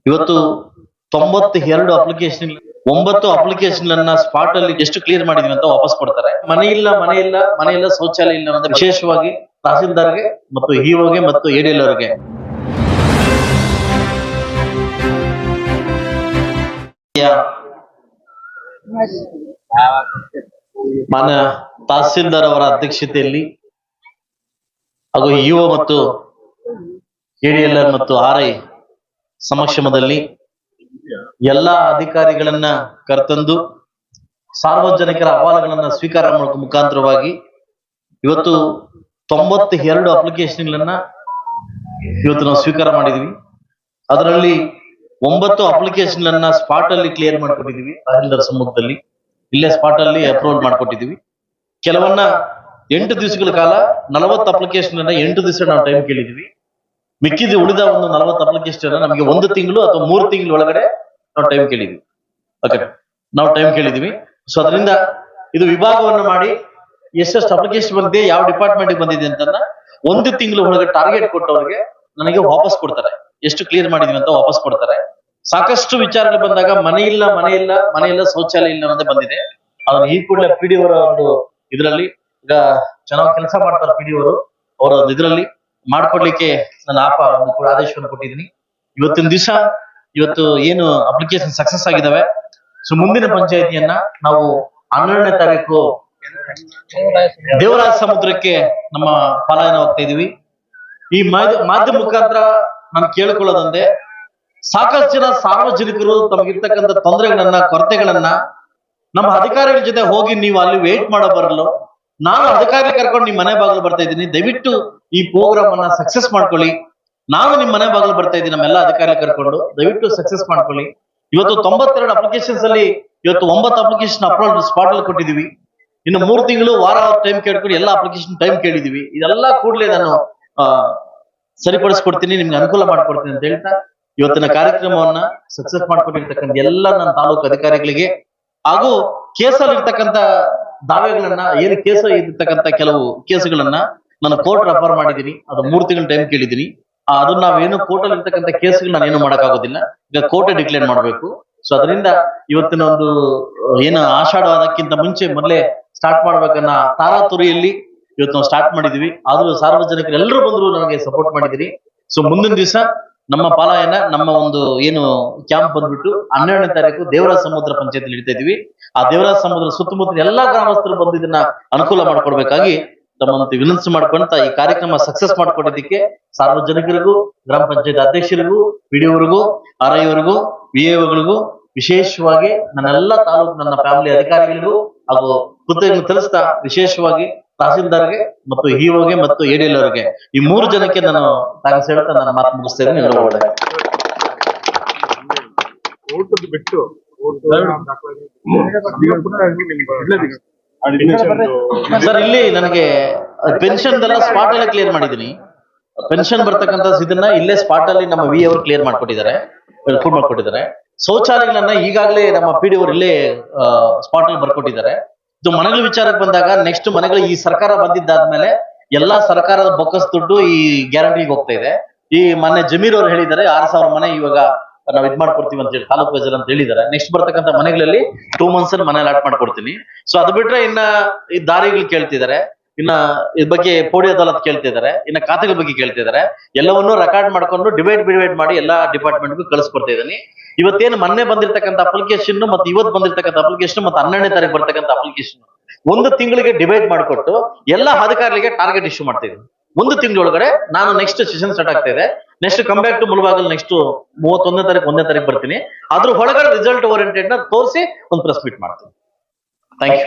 ಇವತ್ತು 92 application 9 application ಅನ್ನ spot ಅಲ್ಲಿ ಎಷ್ಟು ಕ್ಲಿಯರ್ ಮಾಡಿದ್ವಿ ಅಂತ ವಾಪಸ್ ಕೊಡ್ತಾರೆ. ಮನೆ ಇಲ್ಲ ಶೌಚಾಲಯ ಇಲ್ಲ ಅನ್ನೋದು ವಿಶೇಷವಾಗಿ ತಹಸೀಲ್ದಾರ್ಗೆ ಮತ್ತು ಇಒಗೆ ಮತ್ತು ಎಡಿಎಲ್ ಅವರಿಗೆ ಮಾನ್ಯ ತಹಸೀಲ್ದಾರ್ ಅವರ ಅಧ್ಯಕ್ಷತೆಯಲ್ಲಿ ಹಾಗೂ ಇಒ ಮತ್ತು ಎಡಿಎಲ್ಆರ್ ಮತ್ತು ಆರ್ಐ ಸಮಕ್ಷಮದಲ್ಲಿ ಎಲ್ಲಾ ಅಧಿಕಾರಿಗಳನ್ನ ಕರೆತಂದು ಸಾರ್ವಜನಿಕರ ಅಹವಾಲುಗಳನ್ನ ಸ್ವೀಕಾರ ಮಾಡುವ ಮುಖಾಂತರವಾಗಿ ಇವತ್ತು 92 ಅಪ್ಲಿಕೇಶನ್ಗಳನ್ನ ಇವತ್ತು ನಾವು ಸ್ವೀಕಾರ ಮಾಡಿದ್ವಿ. ಅದರಲ್ಲಿ 9 ಅಪ್ಲಿಕೇಶನ್ಗಳನ್ನ ಸ್ಪಾಟ್ ಅಲ್ಲಿ ಕ್ಲಿಯರ್ ಮಾಡ್ಕೊಟ್ಟಿದೀವಿ. ತಹಸೀಲ್ದಾರ್ ಸಮ್ಮುಖದಲ್ಲಿ ಇಲ್ಲೇ ಸ್ಪಾಟ್ ಅಲ್ಲಿ ಅಪ್ರೂವಲ್ ಮಾಡ್ಕೊಟ್ಟಿದೀವಿ. ಕೆಲವನ್ನ 8 ದಿವಸಗಳ ಕಾಲ 40 ಅಪ್ಲಿಕೇಶನ್ 8 ದಿವಸ ನಾವು ಟೈಮ್ ಕೇಳಿದ್ವಿ. ಮಿಕ್ಕಿದ ಉಳಿದ ಒಂದು 40 ಅಪ್ಲಿಕೇಶನ್ ನಮಗೆ 1 ತಿಂಗಳು ಅಥವಾ 3 ತಿಂಗಳ ಒಳಗಡೆ ನಾವು ಟೈಮ್ ಕೇಳಿದ್ವಿ. ಓಕೆ, ನಾವು ಟೈಮ್ ಕೇಳಿದ್ವಿ. ಸೊ ಅದರಿಂದ ಇದು ವಿಭಾಗವನ್ನು ಮಾಡಿ ಎಷ್ಟೆಷ್ಟು ಅಪ್ಲಿಕೇಶನ್ ಬಂದಿದೆ, ಯಾವ ಡಿಪಾರ್ಟ್ಮೆಂಟ್ ಬಂದಿದೆ ಅಂತ 1 ತಿಂಗಳ ಒಳಗೆ ಟಾರ್ಗೆಟ್ ಕೊಟ್ಟವರಿಗೆ ನನಗೆ ವಾಪಸ್ ಕೊಡ್ತಾರೆ. ಎಷ್ಟು ಕ್ಲಿಯರ್ ಮಾಡಿದೀವಿ ಅಂತ ವಾಪಸ್ ಕೊಡ್ತಾರೆ. ಸಾಕಷ್ಟು ವಿಚಾರಗಳು ಬಂದಾಗ ಮನೆ ಇಲ್ಲ ಶೌಚಾಲಯ ಇಲ್ಲ ಅನ್ನೋದೇ ಬಂದಿದೆ. ಅದನ್ನ ಈ ಕೂಡಲೇ ಪಿಡಿ ಅವರ ಒಂದು ಇದರಲ್ಲಿ ಈಗ ಚೆನ್ನಾಗಿ ಕೆಲಸ ಮಾಡ್ತಾರೆ ಪಿಡಿ ಅವರು ಅವರ ಇದರಲ್ಲಿ ಮಾಡ್ಕೊಡ್ಲಿಕ್ಕೆ ನಾನು ಒಂದು ಆದೇಶವನ್ನು ಕೊಟ್ಟಿದ್ದೀನಿ. ಇವತ್ತಿನ ದಿವಸ ಇವತ್ತು ಏನು ಅಪ್ಲಿಕೇಶನ್ ಸಕ್ಸಸ್ ಆಗಿದಾವೆ. ಸೊ ಮುಂದಿನ ಪಂಚಾಯತಿಯನ್ನ ನಾವು 12ನೇ ತಾರೀಕು ದೇವರಾಜ ಸಮುದ್ರಕ್ಕೆ ನಮ್ಮ ಪಲಾಯನ ಹೋಗ್ತಾ ಇದೀವಿ. ಈ ಮಾಧ್ಯಮ ಮುಖಾಂತರ ನಾನು ಕೇಳಿಕೊಳ್ಳೋದಂದೆ, ಸಾಕಷ್ಟು ಜನ ಸಾರ್ವಜನಿಕರು ತಮಗಿರ್ತಕ್ಕಂಥ ತೊಂದರೆಗಳನ್ನ ಕೊರತೆಗಳನ್ನ ನಮ್ಮ ಅಧಿಕಾರಿಗಳ ಜೊತೆ ಹೋಗಿ ನೀವು ಅಲ್ಲಿ ವೇಟ್ ಮಾಡೋ ಬರಲು ನಾನು ಅಧಿಕಾರಿ ಕರ್ಕೊಂಡು ನಿಮ್ ಮನೆ ಬಾಗಿಲು ಬರ್ತಾ ಇದ್ದೀನಿ. ದಯವಿಟ್ಟು ಈ ಪ್ರೋಗ್ರಾಮ್ ಅನ್ನ ಸಕ್ಸಸ್ ಮಾಡ್ಕೊಳ್ಳಿ. ನಾನು ನಿಮ್ ಮನೆ ಬಾಗಿಲು ಬರ್ತಾ ಇದ್ದೀನಿ ನಮ್ಮೆಲ್ಲ ಅಧಿಕಾರಿ ಕರ್ಕೊಂಡು, ದಯವಿಟ್ಟು ಸಕ್ಸಸ್ ಮಾಡ್ಕೊಳ್ಳಿ. ಇವತ್ತು 92 ಅಪ್ಲಿಕೇಶನ್ಸ್ ಅಲ್ಲಿ ಇವತ್ತು 9 ಅಪ್ಲಿಕೇಶನ್ ಅಪ್ರೂವಲ್ ಸ್ಪಾಟ್ ಅಲ್ಲಿ ಕೊಟ್ಟಿದೀವಿ. ಇನ್ನು 3 ತಿಂಗಳು ವಾರ ಟೈಮ್ ಕೇಳ್ಕೊಂಡು ಎಲ್ಲ ಅಪ್ಲಿಕೇಶನ್ ಟೈಮ್ ಕೇಳಿದೀವಿ. ಇದೆಲ್ಲ ಕೂಡಲೇ ನಾನು ಸರಿಪಡಿಸ್ಕೊಡ್ತೀನಿ, ನಿಮ್ಗೆ ಅನುಕೂಲ ಮಾಡ್ಕೊಡ್ತೀನಿ ಅಂತ ಹೇಳ್ತಾ ಇವತ್ತಿನ ಕಾರ್ಯಕ್ರಮವನ್ನ ಸಕ್ಸಸ್ ಮಾಡ್ಕೊಂಡಿರ್ತಕ್ಕಂಥ ಎಲ್ಲ ನನ್ನ ತಾಲೂಕು ಅಧಿಕಾರಿಗಳಿಗೆ ಹಾಗೂ ಕೇಸಲ್ಲಿ ಇರ್ತಕ್ಕಂಥ ದಾವೆಗಳನ್ನ ಏನು ಕೇಸ ಇರ್ತಕ್ಕಂಥ ಕೆಲವು ಕೇಸುಗಳನ್ನ ನಾನು ಕೋರ್ಟ್ ರೆಫರ್ ಮಾಡಿದ್ದೀನಿ. ಅದು 3 ತಿಂಗಳ ಟೈಮ್ ಕೇಳಿದ್ದೀನಿ. ಅದನ್ನ ನಾವೇನು ಕೋರ್ಟ್ ಅಲ್ಲಿ ಇರ್ತಕ್ಕಂಥ ಕೇಸುಗಳು ನಾನು ಏನು ಮಾಡೋಕ್ಕಾಗೋದಿಲ್ಲ, ಈಗ ಕೋರ್ಟ್ ಡಿಕ್ಲೇರ್ ಮಾಡಬೇಕು. ಸೊ ಅದರಿಂದ ಇವತ್ತಿನ ಒಂದು ಏನು ಆಷಾಢ ಅದಕ್ಕಿಂತ ಮುಂಚೆ ಮೊದಲೇ ಸ್ಟಾರ್ಟ್ ಮಾಡ್ಬೇಕನ್ನ ತಾರಾತುರಿಯಲ್ಲಿ ಇವತ್ತು ನಾವು ಸ್ಟಾರ್ಟ್ ಮಾಡಿದೀವಿ. ಆದ್ರೂ ಸಾರ್ವಜನಿಕರು ಎಲ್ಲರೂ ಬಂದ್ರು ನನಗೆ ಸಪೋರ್ಟ್ ಮಾಡಿದಿರಿ. ಸೊ ಮುಂದಿನ ದಿವಸ ನಮ್ಮ ಪಾಲಾಯನ ನಮ್ಮ ಒಂದು ಏನು ಕ್ಯಾಂಪ್ ಬಂದ್ಬಿಟ್ಟು 12ನೇ ತಾರೀಕು ದೇವರಾಜ ಸಮುದ್ರ ಪಂಚಾಯತ್ ಇಡ್ತಾ ಇದೀವಿ. ಆ ದೇವರಾಜ ಸಮುದ್ರ ಸುತ್ತಮುತ್ತ ಎಲ್ಲಾ ಗ್ರಾಮಸ್ಥರು ಬಂದು ಇದನ್ನ ಅನುಕೂಲ ಮಾಡ್ಕೊಡ್ಬೇಕಾಗಿ ತಮ್ಮಂತೆ ವಿನಂತಿ ಮಾಡ್ಕೊಂತ ಈ ಕಾರ್ಯಕ್ರಮ ಸಕ್ಸಸ್ ಮಾಡ್ಕೊಡೋದಕ್ಕೆ ಸಾರ್ವಜನಿಕರಿಗೂ, ಗ್ರಾಮ ಪಂಚಾಯತ್ ಅಧ್ಯಕ್ಷರಿಗೂ, ಪಿಡಿಒರಿಗೂ, ಆರ್ಐವರಿಗೂ, ವಿಎಒಗಳಿಗೂ ವಿಶೇಷವಾಗಿ ನನ್ನೆಲ್ಲ ತಾಲೂಕು ನನ್ನ ಫ್ಯಾಮಿಲಿ ಅಧಿಕಾರಿಗಳಿಗೂ ಹಾಗೂ ಕೃತಜ್ಞತೆ ತಿಳಿಸ್ತಾ ವಿಶೇಷವಾಗಿ ತಹಸೀಲ್ದಾರ್ಗೆ ಮತ್ತು ಇಒಗೆ ಮತ್ತು ಎಡಿಎಲ್ ಅವರಿಗೆ ಈ 3 ಜನಕ್ಕೆ ನಾನು ಥ್ಯಾಂಕ್ಸ್ ಹೇಳ್ತಾ ನನ್ನ ಮಾತು ಮುಗಿಸ್ತೇನೆ. ಸರ್, ಇಲ್ಲಿ ನನಗೆ ಪೆನ್ಷನ್ ಎಲ್ಲ ಸ್ಪಾಟ್ ಅಲ್ಲಿ ಕ್ಲಿಯರ್ ಮಾಡಿದೀನಿ. ಪೆನ್ಷನ್ ಬರ್ತಕ್ಕಂಥ ಇದನ್ನ ಇಲ್ಲೇ ಸ್ಪಾಟ್ ಅಲ್ಲಿ ನಮ್ಮ ವಿ ಅವರು ಕ್ಲಿಯರ್ ಮಾಡ್ಕೊಟ್ಟಿದ್ದಾರೆ, ಫುಡ್ ಮಾಡ್ಕೊಟ್ಟಿದ್ದಾರೆ. ಶೌಚಾಲಯಗಳನ್ನ ಈಗಾಗಲೇ ನಮ್ಮ ಪಿಡಿ ಅವರು ಇಲ್ಲೇ ಸ್ಪಾಟ್ ಅಲ್ಲಿ ಬರ್ಕೊಟ್ಟಿದ್ದಾರೆ. ಇದು ಮನೆಗಳ ವಿಚಾರಕ್ಕೆ ಬಂದಾಗ ನೆಕ್ಸ್ಟ್ ಮನೆಗಳು ಈ ಸರ್ಕಾರ ಬಂದಿದ್ದಾದ್ಮೇಲೆ ಎಲ್ಲಾ ಸರ್ಕಾರದ ಬೊಕ್ಕಸ್ ದುಡ್ಡು ಈ ಗ್ಯಾರಂಟಿಗೆ ಹೋಗ್ತಾ ಇದೆ. ಈ ಮೊನ್ನೆ ಜಮೀರ್ ಅವರು ಹೇಳಿದ್ದಾರೆ 6,000 ಮನೆ ಇವಾಗ ನಾವು ಇದ್ ಮಾಡ್ಕೊಡ್ತೀವಿ ಅಂತ ಹೇಳಿ ತಾಲೂಕು ವೈಸರ್ ಅಂತ ಹೇಳಿದ್ದಾರೆ. ನೆಕ್ಸ್ಟ್ ಬರ್ತಕ್ಕಂಥ ಮನೆಗಳಲ್ಲಿ 2 ಮಂತ್ಸ್ ಮನೆ ಅಲಾಟ್ ಮಾಡ್ಕೊಡ್ತೀನಿ. ಸೊ ಅದು ಬಿಟ್ರೆ ಇನ್ನ ಈ ದಾರಿಗಳು ಕೇಳ್ತಿದ್ದಾರೆ, ಇನ್ನ ಇದ್ರ ಬಗ್ಗೆ ಪೋಡಿ ಅದಾಲತ್ ಕೇಳ್ತಿದ್ದಾರೆ, ಇನ್ನ ಖಾತೆಗಳ ಬಗ್ಗೆ ಕೇಳ್ತಿದ್ದಾರೆ. ಎಲ್ಲವನ್ನೂ ರೆಕಾರ್ಡ್ ಮಾಡ್ಕೊಂಡು ಡಿವೈಡ್ ಮಾಡಿ ಎಲ್ಲಾ ಡಿಪಾರ್ಟ್ಮೆಂಟ್ಗೂ ಕಳಿಸ್ಕೊಡ್ತಾ ಇದ್ದೀನಿ. ಇವತ್ತೇನು ಮೊನ್ನೆ ಬಂದಿರತಕ್ಕಂಥ ಅಪ್ಲಿಕೇಶನ್ ಮತ್ತೆ ಇವತ್ತು ಬಂದಿರತಕ್ಕಂಥ ಅಪ್ಲಿಕೇಶನ್ ಮತ್ತೆ 12ನೇ ತಾರೀಕು ಬರ್ತಕ್ಕಂಥ ಅಪ್ಲಿಕೇಶನ್ 1 ತಿಂಗಳಿಗೆ ಡಿವೈಡ್ ಮಾಡಿಕೊಟ್ಟು ಎಲ್ಲಾ ಅಧಿಕಾರಿಗಳಿಗೆ ಟಾರ್ಗೆಟ್ ಇಶ್ಯೂ ಮಾಡ್ತಾ ಇದ್ದೀನಿ. 1 ತಿಂಗಳೊಳಗಡೆ ನಾನು ನೆಕ್ಸ್ಟ್ ಸೆಷನ್ ಸ್ಟಾರ್ಟ್ ಆಗ್ತಾ ಇದೆ. Next come back to Mulbagal next 31ನೇ ತಾರೀಕು ಬರ್ತೀನಿ. ಅದ್ರ ಒಳಗಡೆ ರಿಸಲ್ಟ್ ಓರಿಯೆಂಟೆಡ್ ನ ತೋರಿಸಿ ಒಂದು ಪ್ರೆಸ್ ಮೀಟ್ ಮಾಡ್ತೀನಿ. Thank you.